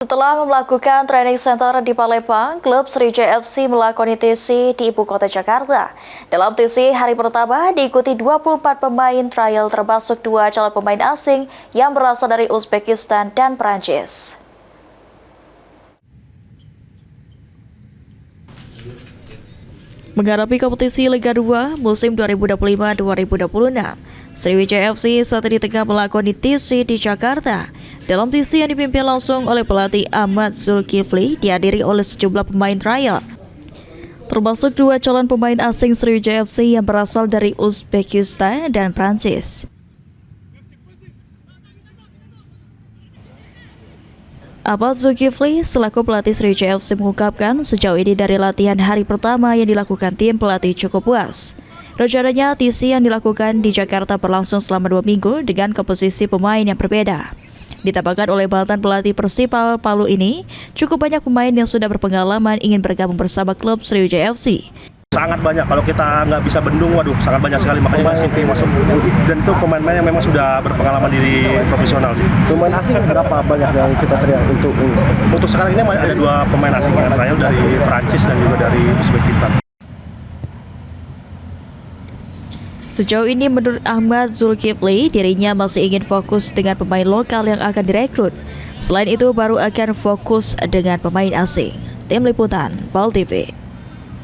Setelah melakukan training center di Palembang, klub Sriwijaya FC melakoni TC di Ibu Kota Jakarta. Dalam TC hari pertama diikuti 24 pemain trial termasuk 2 calon pemain asing yang berasal dari Uzbekistan dan Prancis. Menghadapi kompetisi Liga 2 musim 2025-2026, Sriwijaya FC saat ini tengah melakoni TC di Jakarta. Dalam TC yang dipimpin langsung oleh pelatih Ahmad Zulkifli, dihadiri oleh sejumlah pemain trial, termasuk 2 calon pemain asing Sriwijaya FC yang berasal dari Uzbekistan dan Prancis. Ahmad Zulkifli selaku pelatih Sriwijaya FC mengungkapkan sejauh ini dari latihan hari pertama yang dilakukan tim pelatih cukup puas. Rencananya TC yang dilakukan di Jakarta berlangsung selama 2 minggu dengan komposisi pemain yang berbeda. Ditambahkan oleh mantan pelatih Persipal Palu ini, cukup banyak pemain yang sudah berpengalaman ingin bergabung bersama klub Sriwijaya FC. Sangat banyak, kalau kita nggak bisa bendung, waduh sangat banyak sekali, makanya City masuk. Dan itu pemain-pemain yang memang sudah berpengalaman di profesional sih. Pemain asing berapa banyak yang kita teriak untuk sekarang ini ada 2 pemain asing yang trial dari Prancis dan juga dari Uzbekistan. Sejauh ini menurut Ahmad Zulkifli, dirinya masih ingin fokus dengan pemain lokal yang akan direkrut. Selain itu baru akan fokus dengan pemain asing. Tim Liputan, PAL TV.